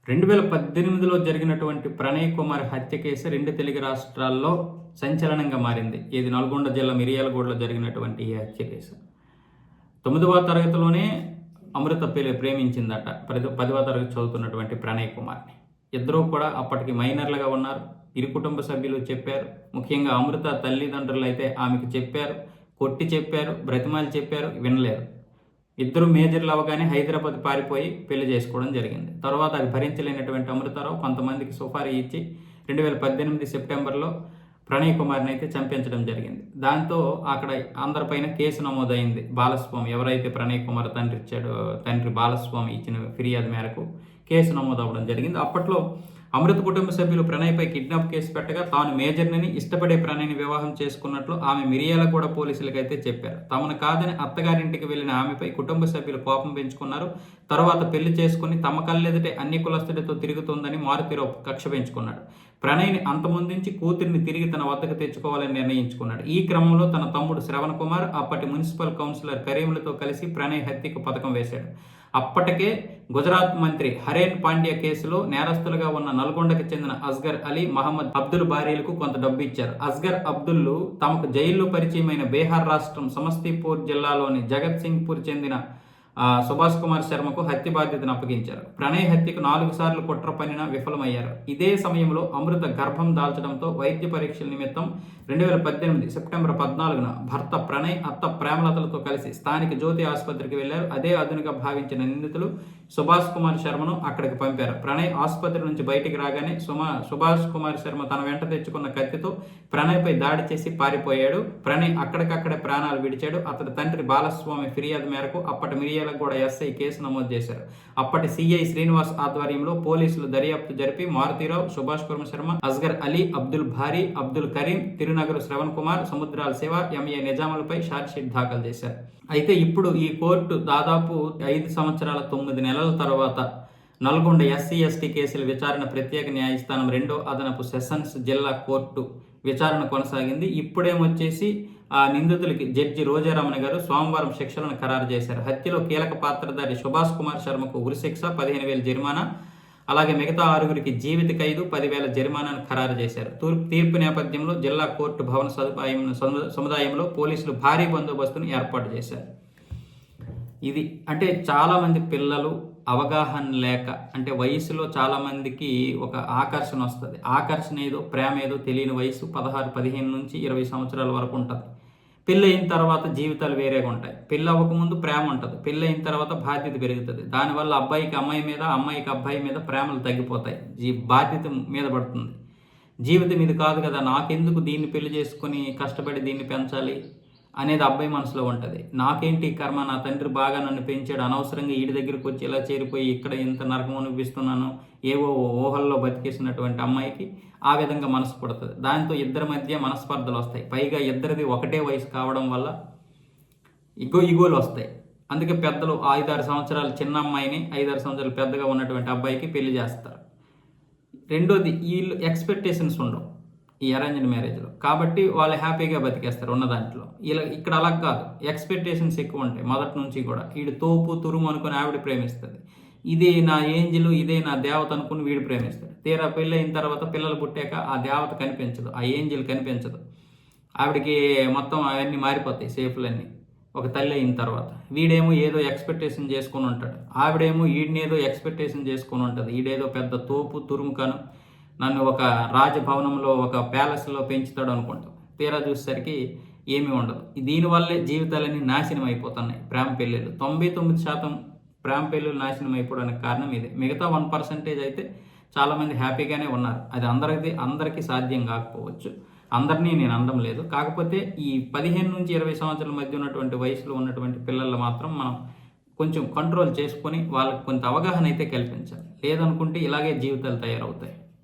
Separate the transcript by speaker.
Speaker 1: 2018లో జరిగినటువంటి ప్రణయ్ కుమార్ హత్య కేసు 2 తెలుగు రాష్ట్రాల్లో సంచలనంగా మారింది. ఇది నల్గొండ జిల్లా మిర్యాలగూడలో జరిగినటువంటి ఈ హత్య కేసు. 9వ తరగతిలోనే అమృత ప్రేమించిందట 10వ తరగతి చదువుతున్నటువంటి ప్రణయ్ కుమార్ని. ఇద్దరూ కూడా అప్పటికి మైనర్లుగా ఉన్నారు. ఇరు కుటుంబ సభ్యులు చెప్పారు. ముఖ్యంగా అమృత తల్లిదండ్రులు అయితే ఆమెకు చెప్పారు, కొట్టి చెప్పారు, బ్రతిమాలి చెప్పారు, వినలేదు. ఇద్దరు మేజర్లు అవగానే హైదరాబాద్ పారిపోయి పెళ్లి చేసుకోవడం జరిగింది. తర్వాత అది భరించలేనటువంటి అమృతారావు కొంతమందికి సుపారీ ఇచ్చి 2018 సెప్టెంబర్లో ప్రణయ్ కుమార్ని అయితే చంపించడం జరిగింది. దాంతో అక్కడ అందరిపైన కేసు నమోదైంది. బాలస్వామి ఎవరైతే ప్రణయ్ కుమార్ తండ్రి బాలస్వామి ఇచ్చిన ఫిర్యాదు మేరకు కేసు నమోదవడం జరిగింది. అప్పట్లో అమృత కుటుంబ సభ్యులు ప్రణయ్పై కిడ్నాప్ కేసు పెట్టగా తాను మేజర్ని ఇష్టపడే ప్రణయ్ని వివాహం చేసుకున్నట్లు ఆమె మిర్యాలగూడ పోలీసులకు అయితే చెప్పారు. తమను కాదని అత్తగారింటికి వెళ్లిన ఆమెపై కుటుంబ సభ్యులు కోపం పెంచుకున్నారు. తర్వాత పెళ్లి చేసుకుని తమ కళ్ళెదుటే అన్ని కులస్తుడితో తిరుగుతోందని మారుతిరావు కక్ష పెంచుకున్నాడు. ప్రణయ్ని అంతమొందించి కూతురిని తిరిగి తన వద్దకు తెచ్చుకోవాలని నిర్ణయించుకున్నాడు. ఈ క్రమంలో తన తమ్ముడు శ్రవణ్ కుమార్ అప్పటి మున్సిపల్ కౌన్సిలర్ కరీంలతో కలిసి ప్రణయ్ హత్యకు పథకం వేశాడు. అప్పటికే గుజరాత్ మంత్రి హరేన్ పాండ్యా కేసులో నేరస్తులుగా ఉన్న నల్గొండకు చెందిన అస్గర్ అలీ, మహమ్మద్ అబ్దుల్ భారీలకు కొంత డబ్బు ఇచ్చారు. అస్గర్ అబ్దుల్లు తమకు జైల్లో పరిచయమైన బీహార్ రాష్ట్రం సమస్తీపూర్ జిల్లాలోని జగత్ సింగ్పూర్ చెందిన సుభాష్ కుమార్ శర్మకు హత్య బాధ్యతను అప్పగించారు. ప్రణయ్ హత్యకు 4 సార్లు కుట్ర పన్నినా విఫలమయ్యారు. ఇదే సమయంలో అమృత గర్భం దాల్చడంతో వైద్య పరీక్షల నిమిత్తం 2018 సెప్టెంబర్ 14న భర్త ప్రణయ్, అత్త ప్రేమలతలతో కలిసి స్థానిక జ్యోతి ఆసుపత్రికి వెళ్లారు. అదే అదునుగా భావించిన నిందితులు సుభాష్ కుమార్ శర్మను అక్కడికి పంపారు. ప్రణయ్ ఆసుపత్రి నుంచి బయటికి రాగానే సుభాష్ కుమార్ శర్మ తన వెంట తెచ్చుకున్న కత్తితో ప్రణయ్పై దాడి చేసి పారిపోయాడు. ప్రణయ్ అక్కడికక్కడే ప్రాణాలు విడిచాడు. అతడి తండ్రి బాలస్వామి ఫిర్యాదు మేరకు అప్పటి మిర్యాలగూడ ఎస్ఐ కేసు నమోదు చేశారు. అప్పటి సిఐ శ్రీనివాస్ ఆధ్వర్యంలో పోలీసులు దర్యాప్తు జరిపి మారుతిరావు, సుభాష్ కుమార్ శర్మ, అస్గర్ అలీ, అబ్దుల్ భారీ, అబ్దుల్ కరీం, తిరునగరు శ్రవణ్ కుమార్, సముద్రాల శివ, ఎంఏ నిజాములపై ఛార్జ్షీట్ దాఖలు చేశారు. అయితే ఇప్పుడు ఈ కోర్టు దాదాపు 5 సంవత్సరాల 9 నెలల తర్వాత నల్గొండ ఎస్సీ ఎస్టీ కేసుల విచారణ ప్రత్యేక న్యాయస్థానం 2వ అదనపు సెషన్స్ జిల్లా కోర్టు విచారణ కొనసాగింది. ఇప్పుడేమొచ్చేసి ఆ నిందితులకి జడ్జి రోజారమణ గారు సోమవారం శిక్షలను ఖరారు చేశారు. హత్యలో కీలక పాత్రధారి సుభాష్ కుమార్ శర్మకు ఉరిశిక్ష, 15,000 జరిమానా, అలాగే మిగతా 6గురికి జీవిత ఖైదు, 10,000 జరిమానాను ఖరారు చేశారు. తీర్పు నేపథ్యంలో జిల్లా కోర్టు భవన సముదాయంలో పోలీసులు భారీ బందోబస్తును ఏర్పాటు చేశారు. ఇది అంటే చాలామంది పిల్లలు అవగాహన లేక, అంటే వయసులో చాలామందికి ఒక ఆకర్షణ వస్తుంది. ఆకర్షణ ఏదో, ప్రేమ ఏదో తెలియని వయసు 16, 15 నుంచి 20 సంవత్సరాల వరకు ఉంటుంది. పెళ్ళి అయిన తర్వాత జీవితాలు వేరేగా ఉంటాయి. పెళ్ళి అవ్వకముందు ప్రేమ ఉంటుంది, పెళ్ళి అయిన తర్వాత బాధ్యత పెరుగుతుంది. దానివల్ల అబ్బాయికి అమ్మాయి మీద, అమ్మాయికి అబ్బాయి మీద ప్రేమలు తగ్గిపోతాయి. బాధ్యత మీద పడుతుంది. జీవితం ఇది కాదు కదా, నాకెందుకు దీన్ని పెళ్లి చేసుకుని కష్టపడి దీన్ని పెంచాలి అనేది అబ్బాయి మనసులో ఉంటుంది. నాకేంటి కర్మ, నా తండ్రి బాగా నన్ను పెంచాడు, అనవసరంగా వీడి దగ్గరికి వచ్చి ఇలా చేరిపోయి ఇక్కడ ఇంత నరకం అనిపిస్తున్నాను, ఏవో ఊహల్లో బతికేసినటువంటి అమ్మాయికి ఆ విధంగా మనసు పడుతుంది. దాంతో ఇద్దరి మధ్య మనస్పర్ధలు వస్తాయి. పైగా ఇద్దరిది ఒకటే వయసు కావడం వల్ల ఇగోలు వస్తాయి. అందుకే పెద్దలు 5-6 సంవత్సరాలు చిన్న అమ్మాయిని 5-6 సంవత్సరాలు పెద్దగా ఉన్నటువంటి అబ్బాయికి పెళ్లి చేస్తారు. రెండోది, వీళ్ళు ఎక్స్పెక్టేషన్స్ ఉండవు ఈ అరేంజ్డ్ మ్యారేజ్లో, కాబట్టి వాళ్ళు హ్యాపీగా బతికేస్తారు ఉన్న దాంట్లో. ఇక్కడ అలా కాదు, ఎక్స్పెక్టేషన్స్ ఎక్కువ ఉంటాయి మొదటి నుంచి కూడా. వీడు తోపు తురుము అనుకుని ఆవిడ ప్రేమిస్తుంది, ఇదే నా ఏంజిల్, ఇదే నా దేవత అనుకుని వీడు ప్రేమిస్తాడు. తీరా పెళ్ళి అయిన తర్వాత పిల్లలు పుట్టాక ఆ దేవత కనిపించదు, ఆ ఏంజిల్ కనిపించదు. ఆవిడకి మొత్తం అవన్నీ మారిపోతాయి, సేఫ్లన్నీ ఒక తల్లి అయిన తర్వాత. వీడేమో ఏదో ఎక్స్పెక్టేషన్ చేసుకొని ఉంటాడు, ఆవిడేమో వీడినేదో ఎక్స్పెక్టేషన్ చేసుకొని ఉంటుంది. వీడేదో పెద్ద తోపు తురుముకను నన్ను ఒక రాజభవనంలో, ఒక ప్యాలెస్లో పెంచుతాడు అనుకుంటాం. తీరా చూసేసరికి ఏమీ ఉండదు. దీనివల్లే జీవితాలన్నీ నాశనం అయిపోతున్నాయి. ప్రేమ పెళ్ళిళ్ళు 99% ప్రేమ పెళ్ళిళ్ళు నాశనం అయిపోవడానికి కారణం ఇదే. మిగతా 1% అయితే చాలామంది హ్యాపీగానే ఉన్నారు. అది అందరికీ సాధ్యం కాకపోవచ్చు, అందరినీ నేను అనడం లేదు. కాకపోతే ఈ 15 నుంచి 20 సంవత్సరాల మధ్య ఉన్నటువంటి వయసులో ఉన్నటువంటి పిల్లలు మాత్రం మనం కొంచెం కంట్రోల్ చేసుకొని వాళ్ళకి కొంత అవగాహన అయితే కల్పించాలి. లేదనుకుంటే ఇలాగే జీవితాలు తయారవుతాయి.